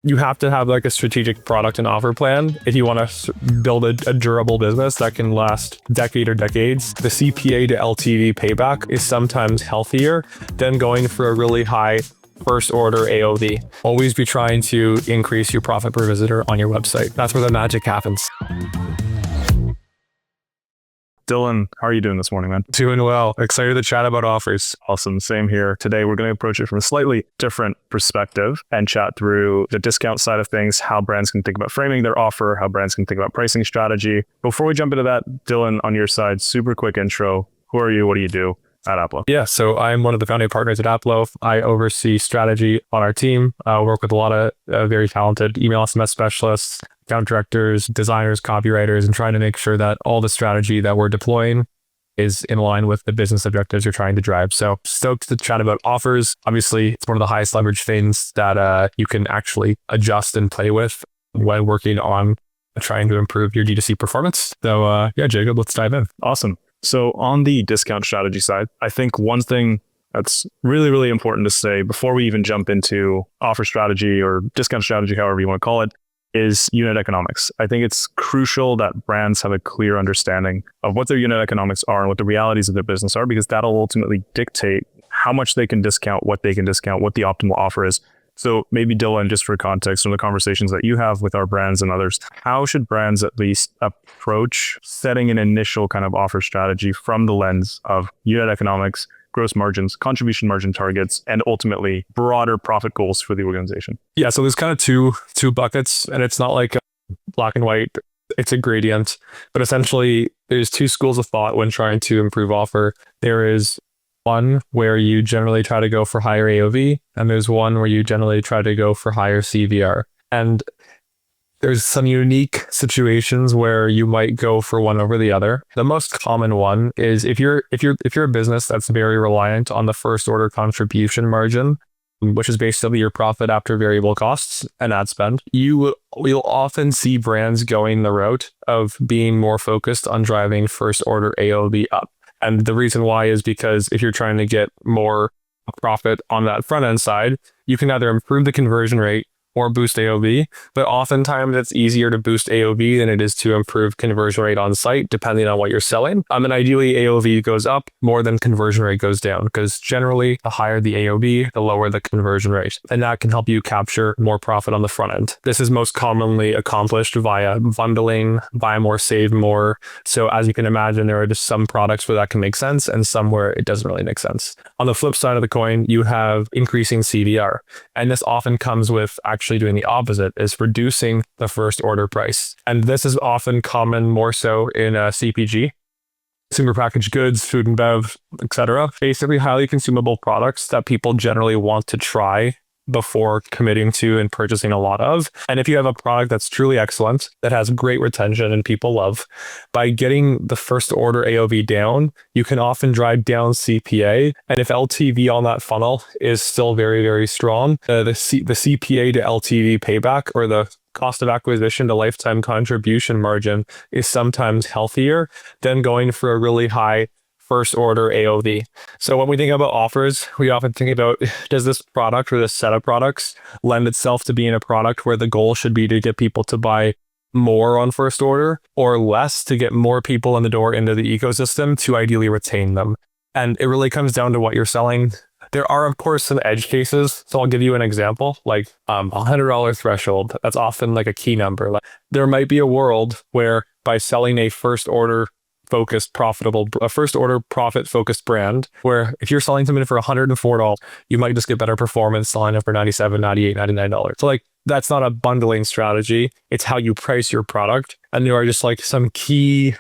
You have to have like a strategic product and offer plan if you want to build a durable business that can last decade or decades. The CPA to LTV payback is sometimes healthier than going for a really high first order AOV. Always be trying to increase your profit per visitor on your website. That's where the magic happens. Dylan, how are you doing this morning, man? Doing well. Excited to chat about offers. Awesome. Same here. Today, we're going to approach it from a slightly different perspective and chat through the discount side of things, how brands can think about framing their offer, how brands can think about pricing strategy. Before we jump into that, Dylan, on your side, super quick intro. Who are you? What do you do at Aplo? Yeah, so I'm one of the founding partners at Aplo. I oversee strategy on our team. I work with a lot of very talented email SMS specialists, account directors, designers, copywriters, and trying to make sure that all the strategy that we're deploying is in line with the business objectives you're trying to drive. So stoked to chat about offers. Obviously, it's one of the highest leverage things that you can actually adjust and play with when working on trying to improve your D2C performance. So yeah, Jacob, let's dive in. Awesome. So on the discount strategy side, I think one thing that's really, really important to say before we even jump into offer strategy or discount strategy, however you want to call it, is unit economics. I think it's crucial that brands have a clear understanding of what their unit economics are and what the realities of their business are, because that'll ultimately dictate how much they can discount, what they can discount, what the optimal offer is. So maybe Dylan, just for context from the conversations that you have with our brands and others, how should brands at least approach setting an initial kind of offer strategy from the lens of unit economics, gross margins, contribution margin targets, and ultimately broader profit goals for the organization? Yeah, so there's kind of two buckets, and it's not like black and white, it's a gradient, but essentially there's two schools of thought when trying to improve offer. There is one where you generally try to go for higher AOV, and there's one where you generally try to go for higher CVR. And there's some unique situations where you might go for one over the other. The most common one is if you're a business that's very reliant on the first order contribution margin, which is basically your profit after variable costs and ad spend, you'll often see brands going the route of being more focused on driving first order AOV up. And the reason why is because if you're trying to get more profit on that front end side, you can either improve the conversion rate or boost AOV, but oftentimes it's easier to boost AOV than it is to improve conversion rate on site, depending on what you're selling. And ideally AOV goes up more than conversion rate goes down, because generally the higher the AOV, the lower the conversion rate. And that can help you capture more profit on the front end. This is most commonly accomplished via bundling, buy more, save more. So as you can imagine, there are just some products where that can make sense and some where it doesn't really make sense. On the flip side of the coin, you have increasing CVR. And this often comes with actually doing the opposite, is reducing the first order price. And this is often common more so in CPG, consumer packaged goods, food and bev, etc. Basically highly consumable products that people generally want to try before committing to and purchasing a lot of. And if you have a product that's truly excellent, that has great retention and people love, by getting the first order AOV down, you can often drive down CPA. And if LTV on that funnel is still very, very strong, the CPA to LTV payback, or the cost of acquisition to lifetime contribution margin, is sometimes healthier than going for a really high first order AOV. So when we think about offers, we often think about, does this product or this set of products lend itself to being a product where the goal should be to get people to buy more on first order, or less to get more people in the door into the ecosystem to ideally retain them? And it really comes down to what you're selling. There are, of course, some edge cases. So I'll give you an example, like $100 threshold. That's often like a key number. Like, there might be a world where by selling a first order profit focused brand, where if you're selling something for $104, you might just get better performance selling it for $97, $98, $99. So like, that's not a bundling strategy. It's how you price your product. And there are just like some key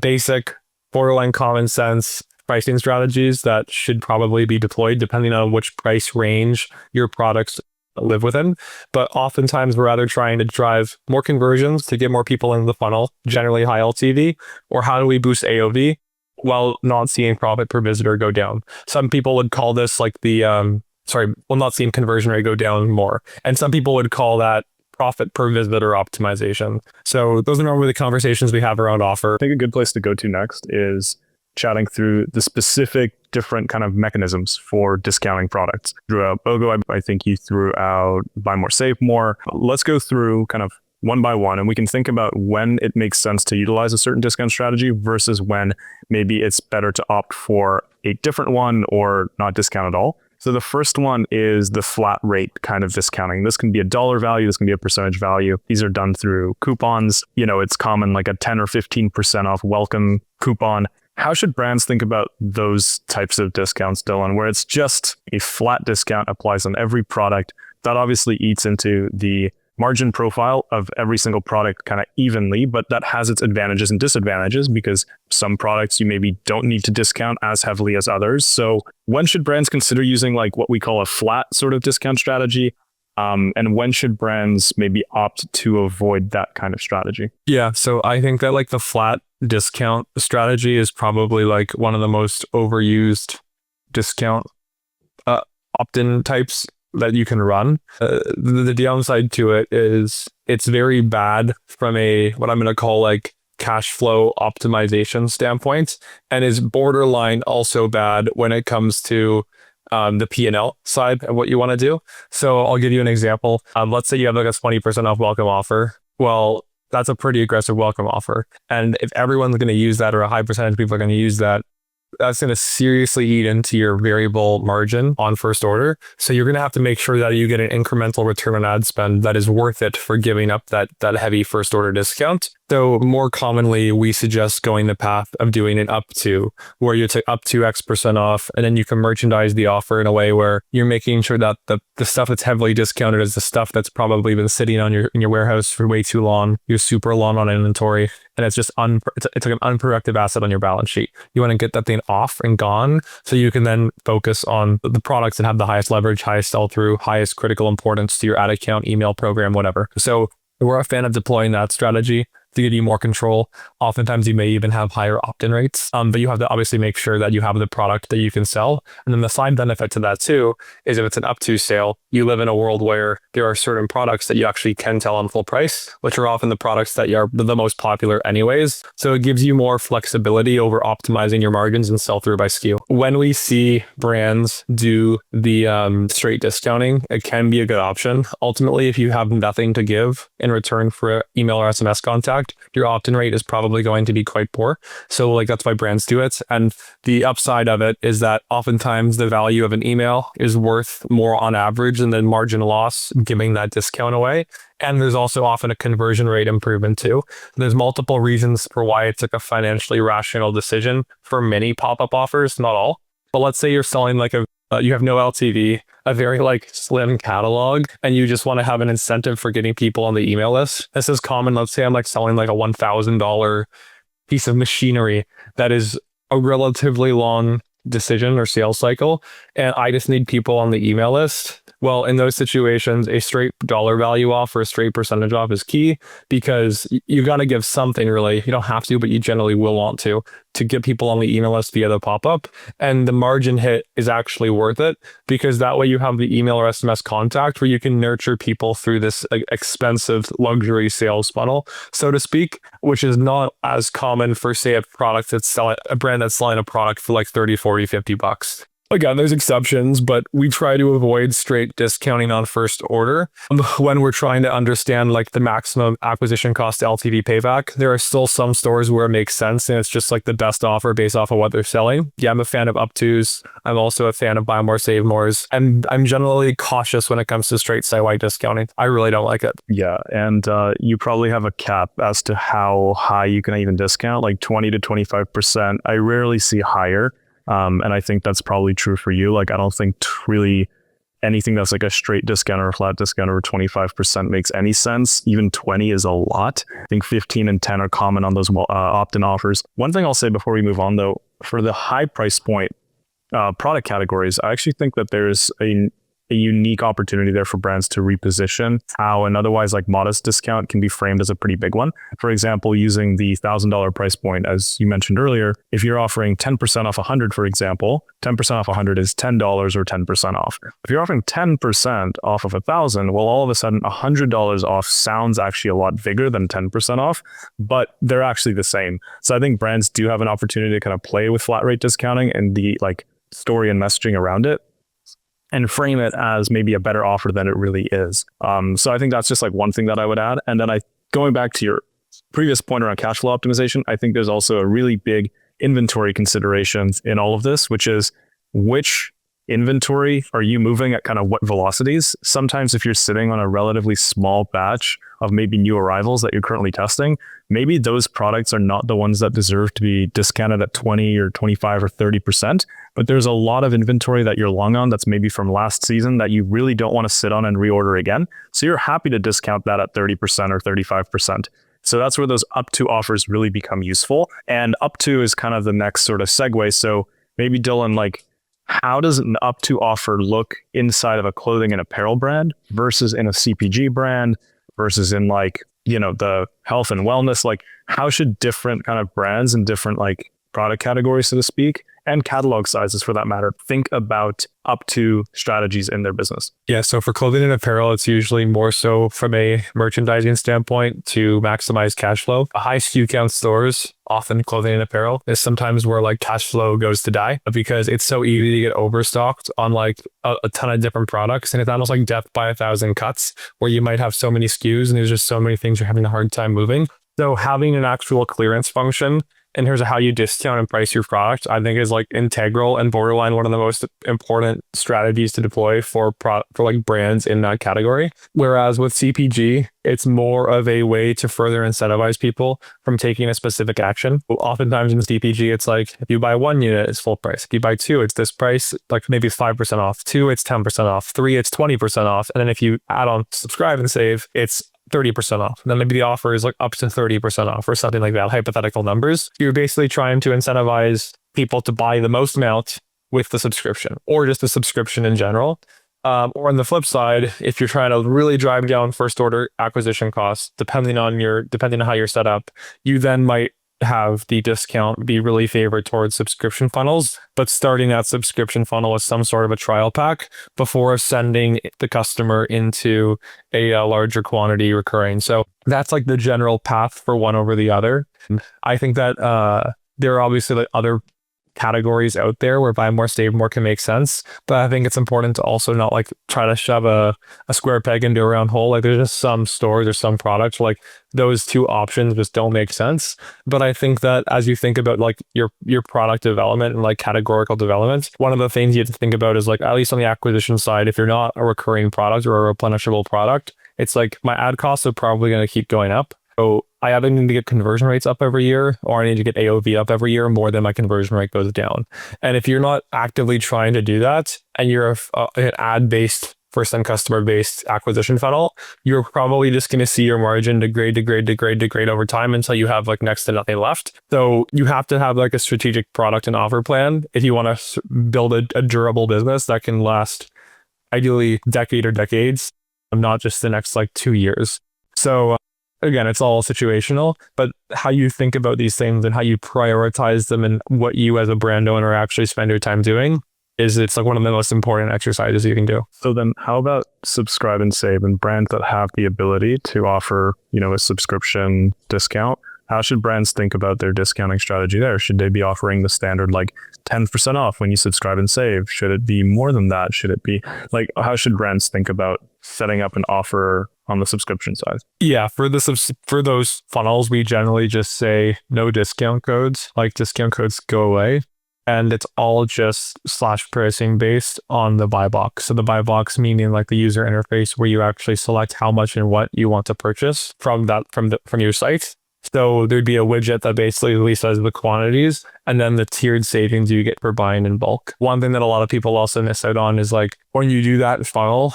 basic borderline common sense pricing strategies that should probably be deployed depending on which price range your products live within. But oftentimes we're either trying to drive more conversions to get more people into the funnel, generally high LTV, or how do we boost AOV while not seeing profit per visitor go down? Some people would call this like not seeing conversion rate go down more. And some people would call that profit per visitor optimization. So those are normally the conversations we have around offer. I think a good place to go to next is chatting through the specific different kind of mechanisms for discounting products. Through out BOGO, I think you threw out buy more, save more. Let's go through kind of one by one, and we can think about when it makes sense to utilize a certain discount strategy versus when maybe it's better to opt for a different one or not discount at all. So the first one is the flat rate kind of discounting. This can be a dollar value. This can be a percentage value. These are done through coupons. It's common like a 10 or 15% off welcome coupon. How should brands think about those types of discounts, Dylan, where it's just a flat discount applies on every product? That obviously eats into the margin profile of every single product kind of evenly, but that has its advantages and disadvantages because some products you maybe don't need to discount as heavily as others. So when should brands consider using like what we call a flat sort of discount strategy? And when should brands maybe opt to avoid that kind of strategy? Yeah, so I think that like the flat discount strategy is probably like one of the most overused discount opt-in types that you can run. The downside to it is it's very bad from a what I'm going to call like cash flow optimization standpoint, and is borderline also bad when it comes to the P&L side of what you want to do. So I'll give you an example. Let's say you have like a 20% off welcome offer. Well, that's a pretty aggressive welcome offer. And if everyone's going to use that, or a high percentage of people are going to use that, that's going to seriously eat into your variable margin on first order. So you're going to have to make sure that you get an incremental return on ad spend that is worth it for giving up that heavy first order discount. So more commonly, we suggest going the path of doing an up to, where you take up to X% off, and then you can merchandise the offer in a way where you're making sure that the stuff that's heavily discounted is the stuff that's probably been sitting on in your warehouse for way too long. You're super long on inventory, and it's just it's like an unproductive asset on your balance sheet. You want to get that thing off and gone, so you can then focus on the products that have the highest leverage, highest sell-through, highest critical importance to your ad account, email program, whatever. So we're a fan of deploying that strategy to give you more control. Oftentimes you may even have higher opt-in rates, but you have to obviously make sure that you have the product that you can sell. And then the side benefit to that too is if it's an up to sale, you live in a world where there are certain products that you actually can sell on full price, which are often the products that are the most popular anyways. So it gives you more flexibility over optimizing your margins and sell through by SKU. When we see brands do the straight discounting, it can be a good option. Ultimately, if you have nothing to give in return for email or SMS contact, your opt-in rate is probably going to be quite poor. So like that's why brands do it. And the upside of it is that oftentimes the value of an email is worth more on average than the margin loss giving that discount away. And there's also often a conversion rate improvement too. There's multiple reasons for why it's like a financially rational decision for many pop-up offers, not all. But let's say you're selling like you have no LTV, a very like slim catalog, and you just want to have an incentive for getting people on the email list. This is common. Let's say I'm like selling like a $1,000 piece of machinery that is a relatively long decision or sales cycle, and I just need people on the email list. Well, in those situations, a straight dollar value off or a straight percentage off is key, because you got to give something really. You don't have to, but you generally will want to get people on the email list via the pop-up. And the margin hit is actually worth it, because that way you have the email or SMS contact where you can nurture people through this expensive luxury sales funnel, so to speak, which is not as common for, say, a brand that's selling a product for like 30, 40, 50 bucks. Again, there's exceptions, but we try to avoid straight discounting on first order when we're trying to understand like the maximum acquisition cost to LTV payback. There are still some stores where it makes sense and it's just like the best offer based off of what they're selling. Yeah, I'm a fan of up-tos. I'm also a fan of buy more, save mores. And I'm generally cautious when it comes to straight site-wide discounting. I really don't like it. Yeah, and you probably have a cap as to how high you can even discount, like 20 to 25%. I rarely see higher. And I think that's probably true for you. Like, I don't think really anything that's like a straight discount or a flat discount over 25% makes any sense. Even 20 is a lot. I think 15 and 10 are common on those opt-in offers. One thing I'll say before we move on though, for the high price point product categories, I actually think that there's a a unique opportunity there for brands to reposition how an otherwise like modest discount can be framed as a pretty big one. For example, using the $1,000 price point, as you mentioned earlier, if you're offering 10% off 100, for example, 10% off 100 is $10 or 10% off. If you're offering 10% off of 1,000, well, all of a sudden $100 off sounds actually a lot bigger than 10% off, but they're actually the same. So I think brands do have an opportunity to kind of play with flat rate discounting and the like story and messaging around it, and frame it as maybe a better offer than it really is. So I think that's just like one thing that I would add. And then going back to your previous point around cash flow optimization, I think there's also a really big inventory considerations in all of this, which is which inventory are you moving at kind of what velocities? Sometimes if you're sitting on a relatively small batch of maybe new arrivals that you're currently testing, maybe those products are not the ones that deserve to be discounted at 20 or 25 or 30%, but there's a lot of inventory that you're long on that's maybe from last season that you really don't want to sit on and reorder again. So you're happy to discount that at 30% or 35%. So that's where those up to offers really become useful. And up to is kind of the next sort of segue. So maybe Dylan, like, how does an up to offer look inside of a clothing and apparel brand versus in a CPG brand versus in like, you know, the health and wellness? Like, how should different kind of brands and different like product categories, so to speak, and catalog sizes for that matter, think about up to strategies in their business? Yeah, so for clothing and apparel, it's usually more so from a merchandising standpoint to maximize cash flow. A high SKU count stores, often clothing and apparel, is sometimes where like cash flow goes to die because it's so easy to get overstocked on like a ton of different products. And it's almost like death by 1,000 cuts where you might have so many SKUs and there's just so many things you're having a hard time moving. So having an actual clearance function in terms of how you discount and price your product, I think is like integral and borderline one of the most important strategies to deploy for like brands in that category. Whereas with CPG, it's more of a way to further incentivize people from taking a specific action. Oftentimes in CPG, it's like if you buy 1 unit, it's full price. If you buy 2, it's this price, like maybe 5% off. 2, it's 10% off. 3, it's 20% off. And then if you add on subscribe and save, it's 30% off. And then maybe the offer is like up to 30% off or something like that, hypothetical numbers. You're basically trying to incentivize people to buy the most amount with the subscription or just the subscription in general. Or on the flip side, if you're trying to really drive down first order acquisition costs, depending on how you're set up, you then might have the discount be really favored towards subscription funnels, but starting that subscription funnel with some sort of a trial pack before sending the customer into a larger quantity recurring. So that's like the general path for one over the other. I think that there are obviously like other categories out there where buy more, save more can make sense. But I think it's important to also not like try to shove a square peg into a round hole. Like there's just some stores or some products where like those two options just don't make sense. But I think that as you think about like your product development and like categorical development, one of the things you have to think about is like, at least on the acquisition side, if you're not a recurring product or a replenishable product, it's like my ad costs are probably going to keep going up. So I either need to get conversion rates up every year or I need to get AOV up every year more than my conversion rate goes down. And if you're not actively trying to do that and you're an ad-based, first-time customer-based acquisition funnel, you're probably just going to see your margin degrade over time until you have like next to nothing left. So you have to have like a strategic product and offer plan if you want to build a durable business that can last ideally decade or decades, not just the next like 2 years. So again, it's all situational, but how you think about these things and how you prioritize them and what you as a brand owner actually spend your time doing it's like one of the most important exercises you can do. So then how about subscribe and save and brands that have the ability to offer, you know, a subscription discount? How should brands think about their discounting strategy there? Should they be offering the standard like 10% off when you subscribe and save? Should it be more than that? Should it be like, how should brands think about setting up an offer on the subscription side? Yeah, for those funnels, we generally just say no discount codes. Like discount codes go away. And it's all just slash pricing based on the buy box. So the buy box meaning like the user interface where you actually select how much and what you want to purchase from your site. So there'd be a widget that basically says the quantities and then the tiered savings you get for buying in bulk. One thing that a lot of people also miss out on is like when you do that funnel,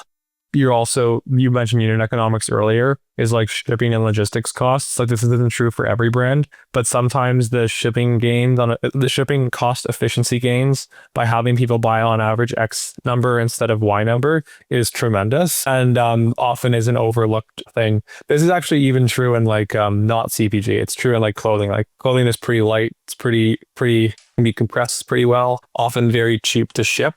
you mentioned unit economics earlier, is like shipping and logistics costs. Like this isn't true for every brand, but sometimes the shipping cost efficiency gains by having people buy on average X number instead of Y number is tremendous, and often is an overlooked thing. This is actually even true in like not CPG. It's true in like clothing. Like clothing is pretty light. It's pretty can be compressed pretty well. Often very cheap to ship,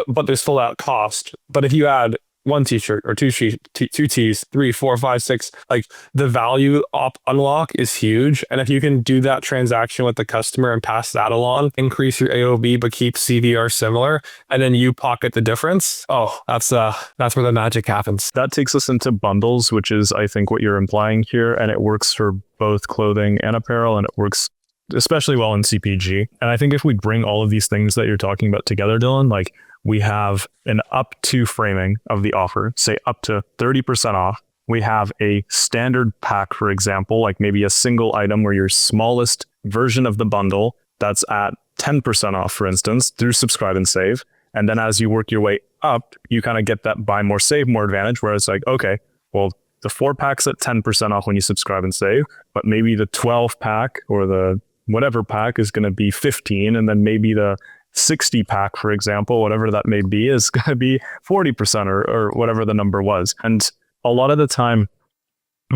but there's full out cost. But if you add one t-shirt or two tees, 3, 4, 5, 6, like the value unlock is huge. And if you can do that transaction with the customer and pass that along, increase your AOV, but keep CVR similar, and then you pocket the difference. Oh, that's where the magic happens. That takes us into bundles, which is, I think, what you're implying here. And it works for both clothing and apparel, and it works especially well in CPG. And I think if we bring all of these things that you're talking about together, Dylan, like we have an up to framing of the offer, say up to 30% off. We have a standard pack, for example, like maybe a single item where your smallest version of the bundle that's at 10% off, for instance, through subscribe and save. And then as you work your way up, you kind of get that buy more, save more advantage, where it's like, okay, well, the 4-pack's at 10% off when you subscribe and save, but maybe the 12-pack or the whatever pack is going to be 15, and then maybe the 60 pack, for example, whatever that may be, is going to be 40% or whatever the number was. And a lot of the time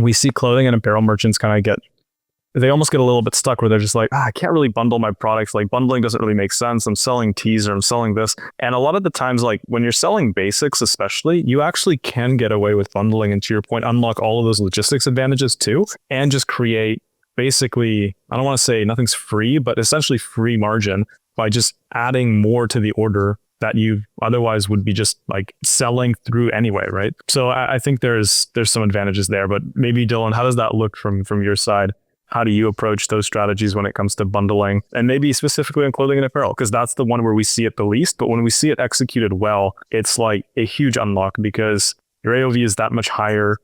we see clothing and apparel merchants they almost get a little bit stuck where they're just like, I can't really bundle my products. Like bundling doesn't really make sense. I'm selling teas or I'm selling this. And a lot of the times, like when you're selling basics, especially, you actually can get away with bundling, and to your point, unlock all of those logistics advantages too, and just create basically, I don't want to say nothing's free, but essentially free margin by just adding more to the order that you otherwise would be just like selling through anyway, right? So I think there's some advantages there, but maybe Dylan, how does that look from your side? How do you approach those strategies when it comes to bundling, and maybe specifically in clothing and apparel? Because that's the one where we see it the least, but when we see it executed well, it's like a huge unlock because your AOV is that much higher.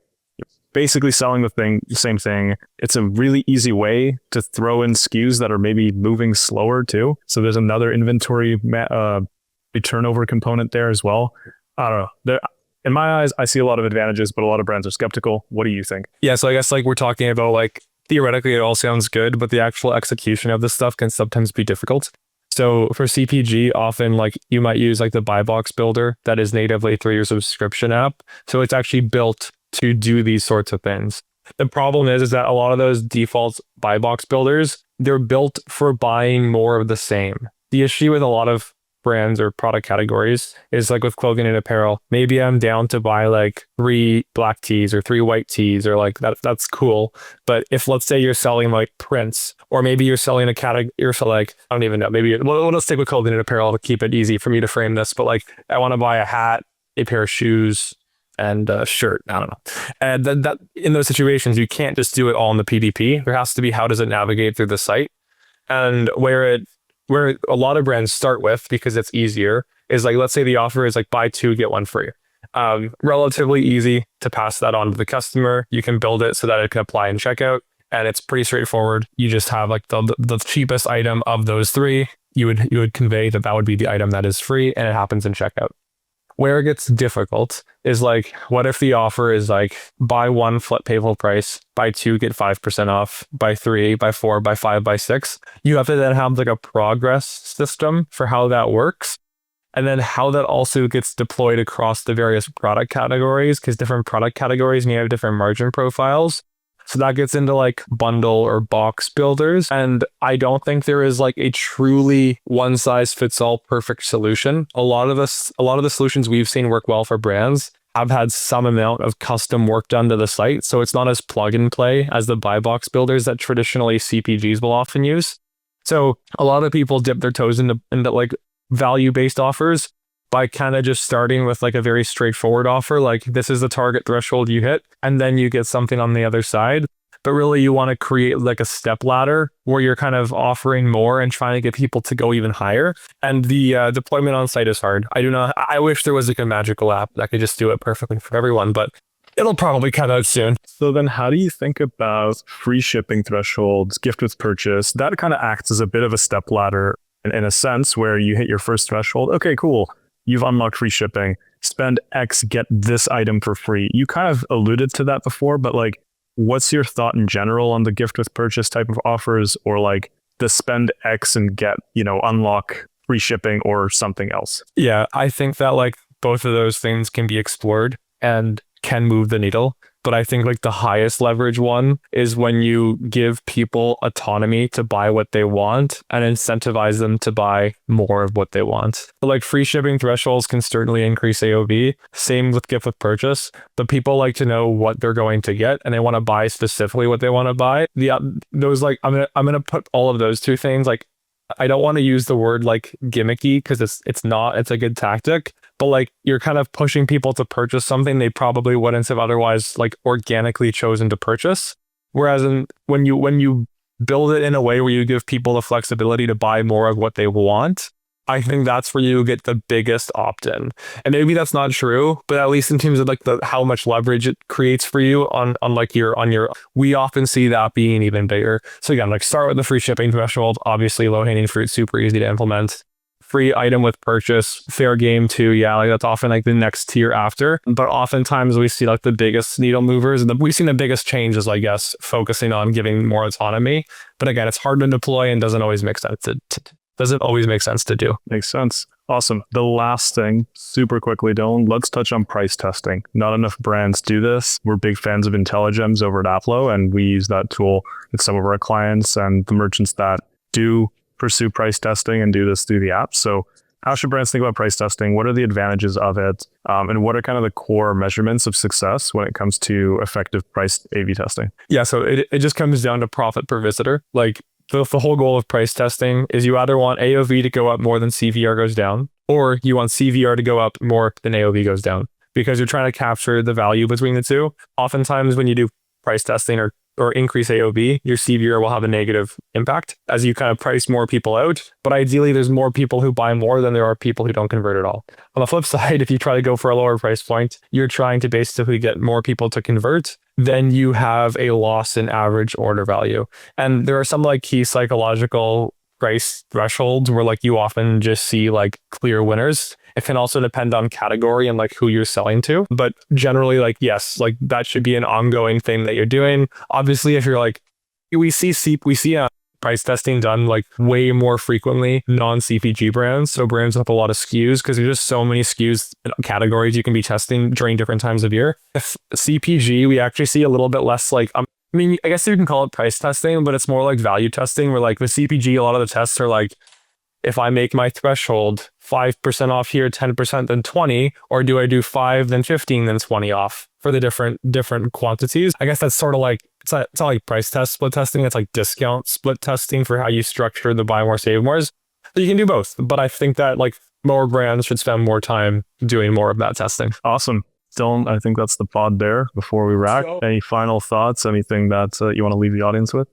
Basically selling the same thing. It's a really easy way to throw in SKUs that are maybe moving slower too. So there's another inventory turnover component there as well. I don't know. In my eyes, I see a lot of advantages, but a lot of brands are skeptical. What do you think? Yeah, so I guess like we're talking about like theoretically it all sounds good, but the actual execution of this stuff can sometimes be difficult. So for CPG, often like you might use like the buy box builder that is natively through your subscription app. So it's actually built to do these sorts of things. The problem is that a lot of those default buy box builders, they're built for buying more of the same. The issue with a lot of brands or product categories is like with clothing and apparel, maybe I'm down to buy like 3 black tees or 3 white tees or like that's cool. But if let's say you're selling like prints, or maybe you're selling a category, you're so like, I don't even know, maybe let's stick with clothing and apparel to keep it easy for me to frame this. But like I want to buy a hat, a pair of shoes, and a shirt. I don't know. And then that in those situations, you can't just do it all in the PDP. There has to be how does it navigate through the site. And where a lot of brands start with, because it's easier, is like, let's say the offer is like buy 2, get 1 free. Relatively easy to pass that on to the customer. You can build it so that it can apply in checkout, and it's pretty straightforward. You just have like the cheapest item of those 3. You would convey that would be the item that is free, and it happens in checkout. Where it gets difficult is like, what if the offer is like buy 1, pay full price, buy 2, get 5% off, buy 3, buy 4, buy 5, buy 6. You have to then have like a progress system for how that works. And then how that also gets deployed across the various product categories, because different product categories may have different margin profiles. So that gets into like bundle or box builders. And I don't think there is like a truly one size fits all perfect solution. A lot of the solutions we've seen work well for brands have had some amount of custom work done to the site. So it's not as plug and play as the buy box builders that traditionally CPGs will often use. So a lot of people dip their toes into like value-based offers by kind of just starting with like a very straightforward offer, like this is the target threshold you hit, and then you get something on the other side. But really you want to create like a step ladder where you're kind of offering more and trying to get people to go even higher. And the deployment on site is hard. I wish there was like a magical app that could just do it perfectly for everyone, but it'll probably come out soon. So then how do you think about free shipping thresholds, gift with purchase? That kind of acts as a bit of a step ladder in a sense where you hit your first threshold. Okay, cool. You've unlocked free shipping. spend X, get this item for free. You kind of alluded to that before, but like, what's your thought in general on the gift with purchase type of offers, or like the spend X and get, unlock free shipping or something else? Yeah, I think that like both of those things can be explored and can move the needle. But I think like the highest leverage one is when you give people autonomy to buy what they want and incentivize them to buy more of what they want. But like free shipping thresholds can certainly increase AOV. Same with gift with purchase. But people like to know what they're going to get and they want to buy specifically what they want to buy. Those like I'm gonna put all of those two things like. I don't want to use the word like gimmicky because it's not, it's a good tactic, but like you're kind of pushing people to purchase something they probably wouldn't have otherwise like organically chosen to purchase. Whereas when you build it in a way where you give people the flexibility to buy more of what they want, I think that's where you get the biggest opt-in. And maybe that's not true, but at least in terms of like how much leverage it creates for you on your, we often see that being even bigger. So again, like start with the free shipping threshold, obviously low hanging fruit, super easy to implement. Free item with purchase, fair game too. Yeah, like that's often like the next tier after. But oftentimes we see like the biggest needle movers and we've seen the biggest changes, I guess, focusing on giving more autonomy. But again, it's hard to deploy and doesn't always make sense to do. Makes sense. Awesome. The last thing, super quickly, Dylan, let's touch on price testing. Not enough brands do this. We're big fans of IntelliGems over at Aplo, and we use that tool with some of our clients and the merchants that do pursue price testing and do this through the app. So how should brands think about price testing? What are the advantages of it? And what are kind of the core measurements of success when it comes to effective price A/B testing? Yeah, so it just comes down to profit per visitor. Like the whole goal of price testing is you either want AOV to go up more than CVR goes down, or you want CVR to go up more than AOV goes down, because you're trying to capture the value between the two. Oftentimes when you do price testing or increase AOV, your CVR will have a negative impact as you kind of price more people out. But ideally, there's more people who buy more than there are people who don't convert at all. On the flip side, if you try to go for a lower price point, you're trying to basically get more people to convert, then you have a loss in average order value. And there are some like key psychological price thresholds where like you often just see like clear winners. It can also depend on category and like who you're selling to. But generally, like, yes, like that should be an ongoing thing that you're doing. Obviously, if you're like, we see price testing done like way more frequently non-CPG brands. So brands with a lot of SKUs, because there's just so many SKUs categories you can be testing during different times of year. If CPG, we actually see a little bit less like, I mean, I guess you can call it price testing, but it's more like value testing where like with CPG, a lot of the tests are like, if I make my threshold 5% off here, 10% then 20, or do I do 5 then 15 then 20 off for the different quantities? I guess that's sort of like, it's not like price test split testing, it's like discount split testing for how you structure the buy more, save more. So you can do both, but I think that like more brands should spend more time doing more of that testing. Awesome. Dylan, I think that's the pod there before we wrap. Any final thoughts? Anything that you want to leave the audience with?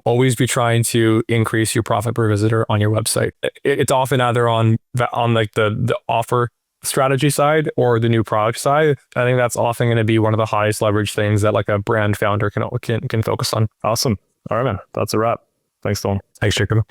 Always be trying to increase your profit per visitor on your website. It's often either on like the offer strategy side or the new product side. I think that's often going to be one of the highest leverage things that like a brand founder can focus on. Awesome. All right, man. That's a wrap. Thanks, Dylan. Thanks, Jacob.